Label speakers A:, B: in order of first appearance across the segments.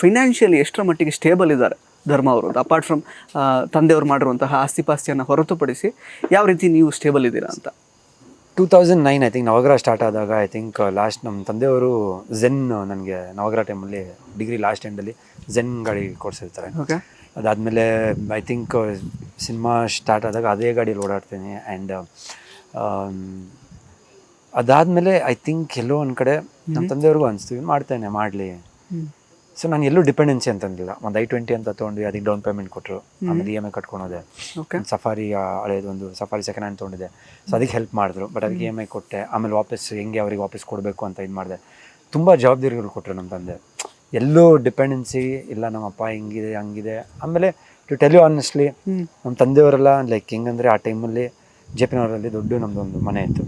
A: Financially ಎಷ್ಟರ ಮಟ್ಟಿಗೆ stable ಇದ್ದಾರೆ ಧರ್ಮ ಅವರು ಅಂತ? ಅಪಾರ್ಟ್ ಫ್ರಮ್ ತಂದೆಯವರು ಮಾಡಿರುವಂತಹ ಆಸ್ತಿಪಾಸ್ತಿಯನ್ನು ಹೊರತುಪಡಿಸಿ ಯಾವ ರೀತಿ ನೀವು ಸ್ಟೇಬಲ್ ಇದ್ದೀರಾ ಅಂತ?
B: 2009 ಐ ಥಿಂಕ್ ನವಗ್ರಹ ಸ್ಟಾರ್ಟ್ ಆದಾಗ ಐ ಥಿಂಕ್ ಲಾಸ್ಟ್ ನಮ್ಮ ತಂದೆಯವರು ಝೆನ್ ನನಗೆ ನವಗ್ರಹ ಟೈಮಲ್ಲಿ ಡಿಗ್ರಿ ಲಾಸ್ಟ್ ಎಂಡಲ್ಲಿ ಝೆನ್ ಗಾಡಿ ಕೊಡಿಸಿರ್ತಾರೆ.
A: ಓಕೆ.
B: ಅದಾದಮೇಲೆ ಐ ಥಿಂಕ್ ಸಿನಿಮಾ ಸ್ಟಾರ್ಟ್ ಆದಾಗ ಅದೇ ಗಾಡಿಯಲ್ಲಿ ಓಡಾಡ್ತೀನಿ. ಆ್ಯಂಡ್ ಅದಾದಮೇಲೆ ಐ ಥಿಂಕ್ ಎಲ್ಲೋ ಒಂದು ಕಡೆ ನಮ್ಮ ತಂದೆಯವ್ರಿಗೂ ಅನಿಸ್ತು ಮಾಡ್ತೇನೆ ಮಾಡಲಿ. ಸೊ ನಾನು ಎಲ್ಲೂ ಡಿಪೆಂಡೆನ್ಸಿ ಅಂತಂದಿಲ್ಲ. ಒಂದು I-20 ಅಂತ ತೊಗೊಂಡು ಅದಕ್ಕೆ ಡೌನ್ ಪೇಮೆಂಟ್ ಕೊಟ್ಟರು. ಆಮೇಲೆ EMI ಕಟ್ಕೊಳೋದೆ. ಸಫಾರಿ ಹಳೇದು ಒಂದು ಸಫಾರಿ ಸೆಕೆಂಡ್ ಹ್ಯಾಂಡ್ ತೊಗೊಂಡಿದ್ದೆ. ಸೊ ಅದಕ್ಕೆ ಹೆಲ್ಪ್ ಮಾಡಿದ್ರು. ಬಟ್ ಅದಕ್ಕೆ EMI ಕೊಟ್ಟೆ. ಆಮೇಲೆ ವಾಪಸ್ ಹೆಂಗೆ ಅವ್ರಿಗೆ ವಾಪಸ್ ಕೊಡಬೇಕು ಅಂತ ಇದು ಮಾಡಿದೆ. ತುಂಬ ಜವಾಬ್ದಾರಿಗಳು ಕೊಟ್ಟರು ನಮ್ಮ ತಂದೆ. ಎಲ್ಲೂ ಡಿಪೆಂಡೆನ್ಸಿ ಇಲ್ಲ. ನಮ್ಮ ಅಪ್ಪ ಹಿಂಗಿದೆ ಹಂಗಿದೆ. ಆಮೇಲೆ ಟು ಟೆಲ್ ಯು ಆನೆಸ್ಟ್ಲಿ ನಮ್ಮ ತಂದೆಯವರೆಲ್ಲ ಲೈಕ್ ಹೆಂಗಂದರೆ ಆ ಟೈಮಲ್ಲಿ JP ನಗರಲ್ಲಿ ದೊಡ್ಡ ನಮ್ಮದು ಒಂದು ಮನೆ ಇತ್ತು.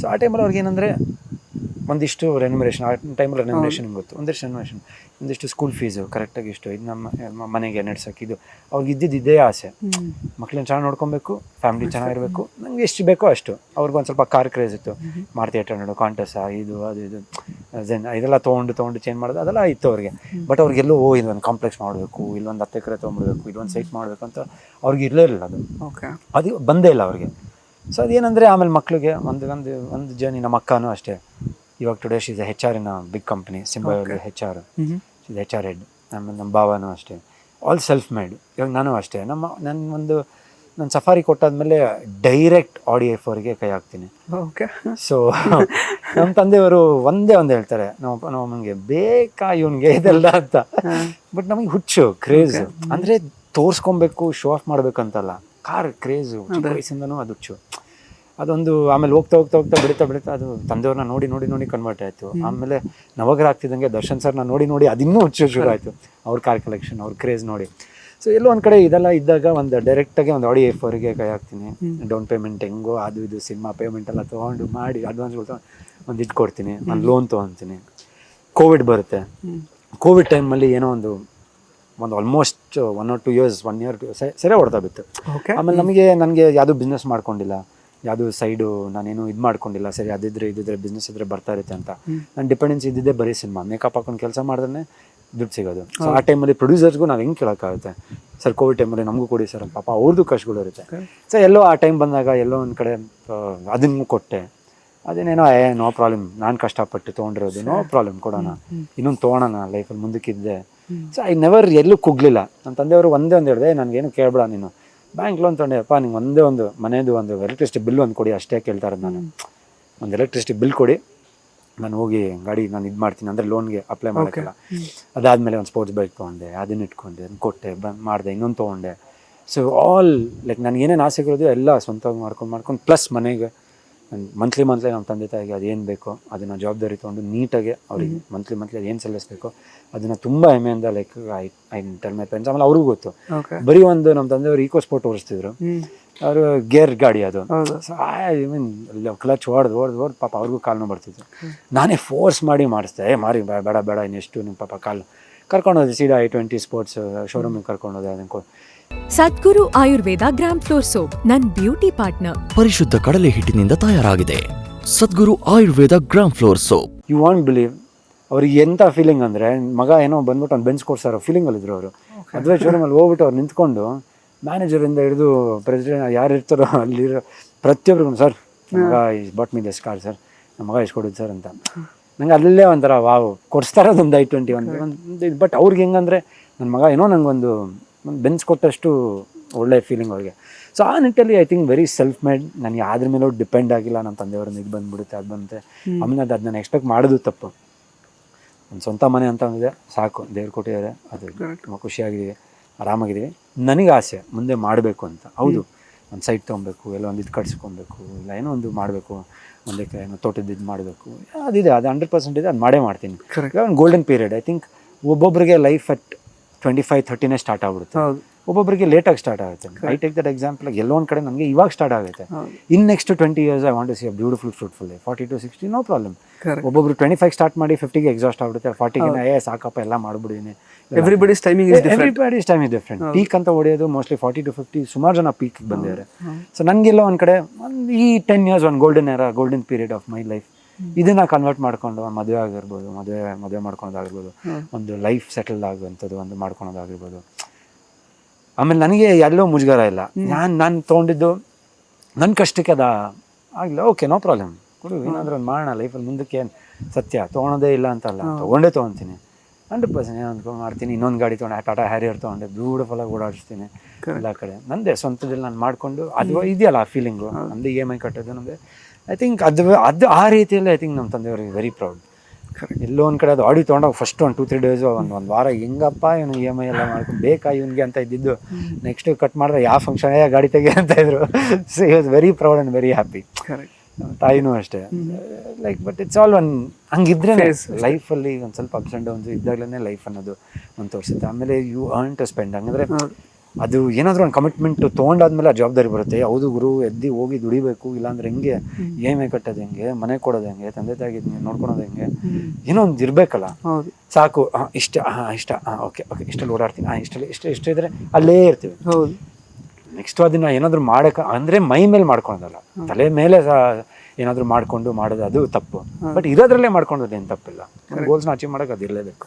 B: ಸೊ ಆ ಟೈಮಲ್ಲಿ ಅವ್ರಿಗೆ ಏನಂದರೆ ಒಂದಿಷ್ಟು ರೆನ್ಯುಮರೇಷನ್, ಆ ಟೈಮಲ್ಲಿ ರೆನ್ಯುಮರೇಷನ್ ಗೊತ್ತು, ಒಂದಿಷ್ಟು ರೆನ್ಯುಮರೇಷನ್, ಒಂದಿಷ್ಟು ಸ್ಕೂಲ್ ಫೀಸು ಕರೆಕ್ಟಾಗಿ ಇಷ್ಟು ಇದು ನಮ್ಮ ಮನೆಗೆ ನಡೆಸೋಕೆ. ಇದು ಅವ್ರಿಗೆ ಇದ್ದಿದ್ದೇ ಆಸೆ. ಮಕ್ಳನ್ನ ಚೆನ್ನಾಗಿ ನೋಡ್ಕೊಬೇಕು, ಫ್ಯಾಮಿಲಿ ಚೆನ್ನಾಗಿರಬೇಕು, ನಂಗೆ ಎಷ್ಟು ಬೇಕೋ ಅಷ್ಟು. ಅವ್ರಿಗೊಂದು ಸ್ವಲ್ಪ ಕಾರ್ ಕ್ರೇಜ್ ಇತ್ತು. ಮಾರುತಿ 800 ಕಾಂಟಸ ಇದು ಅದು ಇದು ಇದೆಲ್ಲ ತೊಗೊಂಡು ಚೇಂಜ್ ಮಾಡೋದು ಅದೆಲ್ಲ ಇತ್ತು ಅವ್ರಿಗೆ. ಬಟ್ ಅವ್ರಿಗೆಲ್ಲೋ ಇಲ್ಲೊಂದು ಕಾಂಪ್ಲೆಕ್ಸ್ ಮಾಡಬೇಕು, ಇಲ್ಲೊಂದು 10 ಎಕರೆ ತೊಗೊಂಡ್ಬಿಡ್ಬೇಕು, ಇಲ್ಲೊಂದು ಸೈಟ್ ಮಾಡಬೇಕು ಅಂತ ಅವ್ರಿಗೆ ಇರಲೇ ಇಲ್ಲ. ಅದು ಬಂದೇ ಇಲ್ಲ ಅವ್ರಿಗೆ. ಸೊ ಅದೇನಂದರೆ ಆಮೇಲೆ ಮಕ್ಳಿಗೆ ಒಂದು ಜರ್ನಿ. ನಮ್ಮ ಅಕ್ಕನೂ ಅಷ್ಟೇ. ಇವಾಗ today she's HR in big company, simple HR, she's HR head. ಆಮೇಲೆ ನಮ್ಮ ಭಾವನೂ ಅಷ್ಟೇ, ಆಲ್ ಸೆಲ್ಫ್ ಮೇಡ್. ಇವಾಗ ನಾನು ಅಷ್ಟೇ. ನನ್ನ ಸಫಾರಿ ಕೊಟ್ಟಾದ್ಮೇಲೆ ಡೈರೆಕ್ಟ್ Audi A4ಗೆ ಕೈ ಹಾಕ್ತೀನಿ.
A: ಓಕೆ.
B: ಸೊ ನಮ್ಮ ತಂದೆಯವರು ಒಂದೇ ಹೇಳ್ತಾರೆ, ನಮಗೆ ಬೇಕಾ ಇವನಿಗೆ ಇದೆಲ್ಲ ಅಂತ. ಬಟ್ ನಮಗೆ ಹುಚ್ಚು, ಕ್ರೇಜು. ಅಂದರೆ ತೋರಿಸ್ಕೊಬೇಕು, ಶೋ ಆಫ್ ಮಾಡಬೇಕಂತಲ್ಲ, ಕಾರ್ ಕ್ರೇಜು ಚಿಕ್ಕ ವಯಸ್ಸಿಂದನೂ ಅದು ಹುಚ್ಚು. ಅದೊಂದು ಆಮೇಲೆ ಹೋಗ್ತಾ ಬೆಳೀತಾ ಅದು ತಂದೆಯವ್ರನ್ನ ನೋಡಿ ಕನ್ವರ್ಟ್ ಆಯಿತು. ಆಮೇಲೆ ನವಗ್ರಹ ಆಗ್ತಿದ್ದಂಗೆ ದರ್ಶನ್ ಸರ್ನ ನೋಡಿ ಅದಿನ್ನೂ ಹುಚ್ಚು ಶುರು ಆಯಿತು. ಅವ್ರ ಕಾರ್ ಕಲೆಕ್ಷನ್, ಅವ್ರ ಕ್ರೇಜ್ ನೋಡಿ. ಸೊ ಎಲ್ಲೋ ಒಂದು ಕಡೆ ಇದೆಲ್ಲ ಇದ್ದಾಗ ಒಂದು ಡೈರೆಕ್ಟಾಗಿ ಒಂದು Audi A4ಗೆ ಕೈ ಹಾಕ್ತೀನಿ. ಡೌನ್ ಪೇಮೆಂಟ್ ಹೆಂಗೋ ಅದು ಇದು ಸಿನಿಮಾ ಪೇಮೆಂಟ್ ಎಲ್ಲ ತೊಗೊಂಡು ಮಾಡಿ ಅಡ್ವಾನ್ಸ್ಗಳು ತೊಗೊಂಡು ಒಂದು ಇದು ಕೊಡ್ತೀನಿ. ನಾನು ಲೋನ್ ತೊಗೊತೀನಿ. ಕೋವಿಡ್ ಬರುತ್ತೆ. ಕೋವಿಡ್ ಟೈಮಲ್ಲಿ ಏನೋ ಒಂದು ಆಲ್ಮೋಸ್ಟ್ 1 or 2 years 1 year ಸರಿ ಹೊಡ್ತಾ ಬಿತ್ತು. ಆಮೇಲೆ ನನಗೆ ಯಾವುದೂ ಬಿಸ್ನೆಸ್ ಮಾಡ್ಕೊಂಡಿಲ್ಲ, ಯಾವುದೂ ಸೈಡು ನಾನೇನು ಇದು ಮಾಡ್ಕೊಂಡಿಲ್ಲ. ಸರಿ ಇದಿದ್ರೆ ಬಿಸ್ನೆಸ್ ಇದ್ದರೆ ಬರ್ತಾ ಇರುತ್ತೆ ಅಂತ. ನಾನು ಡಿಪೆಂಡೆನ್ಸಿ ಇದ್ದಿದ್ದೇ ಬರೀ ಸಿನಿಮಾ. ಮೇಕಪ್ ಹಾಕೊಂಡು ಕೆಲಸ ಮಾಡಿದ್ರೆ ದುಡ್ಡು ಸಿಗೋದು. ಸೊ ಆ ಟೈಮಲ್ಲಿ ಪ್ರೊಡ್ಯೂಸರ್ಸ್ಗೂ ನಾವು ಹೆಂಗೆ ಕೇಳೋಕ್ಕಾಗುತ್ತೆ, ಸರ್ ಕೋವಿಡ್ ಟೈಮಲ್ಲಿ ನಮಗೂ ಕೊಡಿ ಸರ್, ಪಾಪ ಅವ್ರದ್ದು ಕಷ್ಟಗಳು ಇರುತ್ತೆ. ಸೊ ಎಲ್ಲೋ ಆ ಟೈಮ್ ಬಂದಾಗ ಎಲ್ಲೋ ಒಂದು ಕಡೆ ಅದನ್ನು ಕೊಟ್ಟೆ. ಅದೇನೇನೋ ನೋ ಪ್ರಾಬ್ಲಮ್, ನಾನು ಕಷ್ಟಪಟ್ಟು ತೊಗೊಂಡಿರೋದು, ನೋ ಪ್ರಾಬ್ಲಮ್ ಕೊಡೋಣ, ಇನ್ನೊಂದು ತೊಗೊಳೋಣ ಲೈಫಲ್ಲಿ ಮುಂದಕ್ಕಿದ್ದೆ. ಸೊ ಐ ನೆವರ್ ಎಲ್ಲೂ ಕುಗ್ಲಿಲ್ಲ. ನನ್ನ ತಂದೆಯವರು ಒಂದೇ ಹೇಳಿದೆ, ನನಗೇನು ಕೇಳಬೇಡ, ನೀನು ಬ್ಯಾಂಕ್ ಲೋನ್ ತೊಗೊಂಡೆಪ್ಪ, ನಿಂಗೆ ಒಂದೇ ಮನೆಯದು ಒಂದು ಎಲೆಕ್ಟ್ರಿಸಿಟಿ ಬಿಲ್ ಒಂದು ಕೊಡಿ ಅಷ್ಟೇ ಕೇಳ್ತಾ ಇರೋದು. ನಾನು ಒಂದು ಎಲೆಕ್ಟ್ರಿಸಿಟಿ ಬಿಲ್ ಕೊಡಿ, ನಾನು ಹೋಗಿ ಗಾಡಿ ನಾನು ಇದು ಮಾಡ್ತೀನಿ, ಅಂದರೆ ಲೋನ್ಗೆ ಅಪ್ಲೈ ಮಾಡೋಕ್ಕೆಲ್ಲ. ಅದಾದಮೇಲೆ ಒಂದು ಸ್ಪೋರ್ಟ್ಸ್ ಬೈಕ್ ತೊಗೊಂಡೆ, ಅದನ್ನು ಇಟ್ಕೊಂಡೆ, ಅದನ್ನು ಕೊಟ್ಟೆ, ಮಾಡಿದೆ, ಇನ್ನೊಂದು ತೊಗೊಂಡೆ. ಸೊ ಆಲ್ ಲೈಕ್ ನನಗೇನೇನು ಆಸೆಗಳಿದೆ ಎಲ್ಲ ಸ್ವಂತವಾಗಿ ಮಾಡ್ಕೊಂಡು ಪ್ಲಸ್ ಮನೆಗೆ ಮಂತ್ಲಿ ನಮ್ಮ ತಂದೆ ತಾಯಿಗೆ ಅದೇನು ಬೇಕೋ ಅದನ್ನು ಜವಾಬ್ದಾರಿ ತೊಗೊಂಡು ನೀಟಾಗಿ ಅವ್ರಿಗೆ ಮಂತ್ಲಿ ಅದೇನು ಸಲ್ಲಿಸಬೇಕೋ ಅದನ್ನು ತುಂಬ ಹೆಮ್ಮೆಯಿಂದ like I tell my parents. ಆಮೇಲೆ ಅವ್ರಿಗೂ ಗೊತ್ತು. ಬರೀ ಒಂದು ನಮ್ಮ ತಂದೆಯವರು ಈಕೋ ಸ್ಪೋರ್ಟ್ ಓಡಿಸ್ತಿದ್ರು. ಅವರು ಗೇರ್ ಗಾಡಿ ಅದು. ಸೊ ಐ ಮೀನ್ ಕ್ಲಚ್ ಹೊಡೆದು ಪಾಪ ಅವ್ರಿಗೂ ಕಾಲು ನೋವು ಬರ್ತಿತ್ತು. ನಾನೇ ಫೋರ್ಸ್ ಮಾಡಿ ಮಾಡಿಸ್ದೆ, ಮಾರಿ ಬೇಡ ಇನ್ನೆಷ್ಟು ನಿಮ್ಮ ಪಾಪ ಕಾಲು ಕರ್ಕೊಂಡೋದೆ ಸೀದಾ I-20 ಸ್ಪೋರ್ಟ್ಸ್ ಶೋರೂಮಿಗೆ ಕರ್ಕೊಂಡೋದೆ. ಅದನ್ನು
C: Sadguru Ayurveda gram flour soap, ನನ್ನ ಬ್ಯೂಟಿ ಪಾರ್ಟ್ನರ್.
D: ಪರಿಶುದ್ಧ ಕಡಲೆ ಹಿಟ್ಟಿನಿಂದ ತಯಾರಾಗಿದೆ. Sadguru Ayurveda gram flour soap.
B: You want believe ಅವ್ರಿಗೆ ಎಂಥ ಫೀಲಿಂಗ್ ಅಂದರೆ, ಮಗ ಏನೋ ಬಂದ್ಬಿಟ್ಟು ಒಂದು ಬೆಂಚ್ ಕೊಡ್ಸಾರೋ ಫೀಲಿಂಗಲ್ಲಿದ್ದರು ಅವರು. ಅದ್ವೈ ಶೋರೂಮಲ್ಲಿ ಹೋಗ್ಬಿಟ್ಟು ಅವ್ರು ನಿಂತ್ಕೊಂಡು ಮ್ಯಾನೇಜರಿಂದ ಹಿಡಿದು ಪ್ರೆಸಿಡೆಂಟ್ ಯಾರು ಇರ್ತಾರೋ ಅಲ್ಲಿರೋ ಪ್ರತಿಯೊಬ್ಬರಿಗೂ, ಸರ್ ಮಗ is bought me this car sir, ನಮ್ಮ ಮಗ ಇಷ್ಟು ಕೊಡೋದು ಸರ್ ಅಂತ. ನಂಗೆ ಅಲ್ಲೇ ಒಂಥರ ವಾವ್, ಕೊಡಿಸ್ತಾ ಇರೋದೊಂದು I-20 ಒಂದು. ಬಟ್ ಅವ್ರಿಗೆ ಹೆಂಗಂದರೆ ನನ್ನ ಮಗ ಏನೋ ನಂಗೊಂದು ಬೆಂಚ್ ಕೊಟ್ಟಷ್ಟು ಒಳ್ಳೆ ಫೀಲಿಂಗ್ ಅವ್ರಿಗೆ. ಸೊ ಆ ನಿಟ್ಟಲ್ಲಿ I think very self made. ನನಗೆ ಅದ್ರ ಮೇಲೂ ಡಿಪೆಂಡ್ ಆಗಿಲ್ಲ. ನಮ್ಮ ತಂದೆಯವ್ರನ್ನ ಇದು ಬಂದುಬಿಡುತ್ತೆ ಅದು ಬಂತೆ, ಆಮೇಲೆ ಅದು ನಾನು ಎಕ್ಸ್ಪೆಕ್ಟ್ ಮಾಡೋದು ತಪ್ಪು. ಒಂದು ಸ್ವಂತ ಮನೆ ಅಂತ ಅಂದಿದೆ, ಸಾಕು, ದೇವ್ರು ಕೊಟ್ಟಿದ್ದಾರೆ, ಅದು ತುಂಬ ಖುಷಿಯಾಗಿದ್ದೀವಿ, ಆರಾಮಾಗಿದ್ದೀವಿ. ನನಗೆ ಆಸೆ ಮುಂದೆ ಮಾಡಬೇಕು ಅಂತ. ಹೌದು, ಒಂದು ಸೈಟ್ ತೊಗೊಬೇಕು, ಎಲ್ಲ ಒಂದು ಇದು ಕಟ್ಸ್ಕೊಬೇಕು, ಇಲ್ಲ ಏನೋ ಒಂದು ಮಾಡಬೇಕು, ಒಂದಕ್ಕೆ ಏನೋ ತೋಟದ ಇದು ಮಾಡಬೇಕು, ಅದಿದೆ, ಅದು 100% ಇದೆ, ಅದು ಮಾಡೇ ಮಾಡ್ತೀನಿ. ಒಂದು ಗೋಲ್ಡನ್ ಪೀರಿಯಡ್. ಐ ಥಿಂಕ್ ಒಬ್ಬೊಬ್ಬರಿಗೆ ಲೈಫ್ ಅಟ್ 25-30 ಸ್ಟಾರ್ಟ್ ಆಗ್ಬಿಡುತ್ತೆ, ಒಬ್ಬೊಬ್ಬರಿಗೆ ಲೇಟಾಗಿ ಸ್ಟಾರ್ಟ್ ಆಗುತ್ತೆ. I take that example. ಎಲ್ಲೋ ಒಂದು ಕಡೆ ನನಗೆ ಇವಾಗ ಸ್ಟಾರ್ಟ್ ಆಗುತ್ತೆ. In next 20 years I want to see a beautiful fruitful life. 40 to 60 no problem. ಒಬ್ಬೊಬ್ರು 25 ಸ್ಟಾರ್ಟ್ ಮಾಡಿ 50ಗೆ ಎಕ್ಸಾಸ್ಟ್ ಆಗ್ಬಿಡುತ್ತೆ. 40ಗೆ ಸಾಕಪ್ಪ ಎಲ್ಲ ಮಾಡ್ಬಿಡಿದ್ದೀನಿ.
A: Everybody's timing is
B: different. Peak ಅಂತ ಹೊಡೆಯೋದು ಮೋಸ್ಟ್ಲಿ 40 to 50 ಸುಮಾರು ಜನ ಪೀಕಿಗೆ ಬಂದಿದ್ದಾರೆ. ಸೊ ನನಗೆಲ್ಲ ಒಂದು ಕಡೆ ಈ 10 years ಒಂದು golden period of my life. ಇದನ್ನ ಕನ್ವರ್ಟ್ ಮಾಡ್ಕೊಂಡು ಮದುವೆ ಆಗಿರ್ಬೋದು, ಮದುವೆ ಮಾಡ್ಕೊಳೋದಾಗಿರ್ಬೋದು, ಒಂದು ಲೈಫ್ ಸೆಟಲ್ ಆಗುವಂಥದ್ದು ಒಂದು ಮಾಡ್ಕೊಳೋದಾಗಿರ್ಬೋದು. ಆಮೇಲೆ ನನಗೆ ಎಲ್ಲೋ ಮುಜುಗರ ಇಲ್ಲ. ನಾನು ತೊಗೊಂಡಿದ್ದು ನನ್ನ ಕಷ್ಟಕ್ಕೆ ಆಗಿಲ್ಲ, ಓಕೆ ನೋ ಪ್ರಾಬ್ಲಮ್, ಕೊಡು, ಏನಾದರೂ ಒಂದು ಮಾಡೋಣ ಲೈಫಲ್ಲಿ ಮುಂದಕ್ಕೆ. ಏನು ಸತ್ಯ ತೊಗೊಳೋದೇ ಇಲ್ಲ ಅಂತಲ್ಲ, ತೊಗೊಳ್ತೀನಿ 100%. ಏನು ಅಂದ್ಕೊಂಡು ಮಾಡ್ತೀನಿ. ಇನ್ನೊಂದು ಗಾಡಿ ತೊಗೊಂಡೆ, ಟಾಟಾ ಹ್ಯಾರಿಯರ್ ತೊಗೊಂಡೆ, ಬ್ಯೂಟಿಫುಲ್ಲಾಗಿ ಓಡಾಡಿಸ್ತೀನಿ ಎಲ್ಲ ಕಡೆ. ನಂದೇ ಸ್ವಂತದಲ್ಲಿ ನಾನು ಮಾಡಿಕೊಂಡು ಅದು ಇದೆಯಲ್ಲ ಆ ಫೀಲಿಂಗು, ನಮ್ಮದು EMI ಕಟ್ಟೋದು ನಮ್ಮದೇ. ಐ ಥಿಂಕ್ ಅದು ಆ ರೀತಿಯಲ್ಲಿ ಐ ಥಿಂಕ್ ನಮ್ಮ ತಂದೆಯವ್ರಿಗೆ ವೆರಿ ಪ್ರೌಡ್. ಎಲ್ಲೋ ಒಂದು ಕಡೆ ಅದು ಆಡಿ ತೊಗೊಂಡಾಗ ಫಸ್ಟ್ 1-2-3 ಡೇಸು ಒಂದು ವಾರ ಹೆಂಗಪ್ಪ ಇವನು EMI ಎಲ್ಲ ಮಾಡ್ಕೊಂಡು ಬೇಕಾ ಇವನಿಗೆ ಅಂತ ಇದ್ದಿದ್ದು. ನೆಕ್ಸ್ಟ್ ಕಟ್ ಮಾಡಿದ್ರೆ ಯಾವ ಫಂಕ್ಷನ್ ಗಾಡಿ ತೆಗಿ ಅಂತ ಇದ್ರು. So he was very proud and very happy. ತಾಯಿನೂ ಅಷ್ಟೇ. ಲೈಕ್ ಬಟ್ ಇಟ್ಸ್ ಆಲ್ ಹಂಗಿದ್ರೆ ಲೈಫಲ್ಲಿ ಒಂದು ಸ್ವಲ್ಪ ಅಪ್ಸ್ ಆ್ಯಂಡ್ ಡೌನ್ಸ್ ಇದ್ದಾಗಲೇ ಲೈಫ್ ಅನ್ನೋದು ಒಂದು ತೋರಿಸುತ್ತೆ. ಆಮೇಲೆ ಯು ಅರ್ನ್ ಟು ಸ್ಪೆಂಡ್. ಹಂಗಂದ್ರೆ ಅದು ಏನಾದರೂ ಒಂದು ಕಮಿಟ್ಮೆಂಟ್ ತೊಗೊಂಡಾದ್ಮೇಲೆ ಆ ಜವಾಬ್ದಾರಿ ಬರುತ್ತೆ. ಹೌದು ಗುರು, ಎದ್ದು ಹೋಗಿ ದುಡಿಬೇಕು, ಇಲ್ಲಾಂದ್ರೆ ಹೆಂಗೆ EMI ಕಟ್ಟೋದು ಹೆಂಗೆ, ಮನೆ ಕೊಡೋದು ಹೆಂಗೆ, ತಂದೆ ತಾಯಿಗೆ ನೋಡ್ಕೊಳೋದು ಹೆಂಗೆ, ಏನೋ ಒಂದು ಇರಬೇಕಲ್ಲ. ಸಾಕು ಇಷ್ಟ ಓಕೆ ಇಷ್ಟಲ್ಲಿ ಓಡಾಡ್ತೀನಿ, ಇಷ್ಟ ಇದ್ರೆ ಅಲ್ಲೇ ಇರ್ತೀವಿ.
A: ಹೌದು.
B: ನೆಕ್ಸ್ಟ್ ಅದನ್ನ ಏನಾದರೂ ಮಾಡೋಕೆ ಅಂದರೆ ಮೈ ಮೇಲೆ ಮಾಡ್ಕೊಳೋದಲ್ಲ, ತಲೆ ಮೇಲೆ ಏನಾದರೂ ಮಾಡೋದು ಅದು ತಪ್ಪು. ಬಟ್ ಇರೋದ್ರಲ್ಲೇ ಮಾಡ್ಕೊಳೋದು ಏನು ತಪ್ಪಿಲ್ಲ. ಗೋಲ್ಸ್ನ ಅಚೀವ್ ಮಾಡೋಕೆ ಅದು ಇರಲೇಬೇಕು.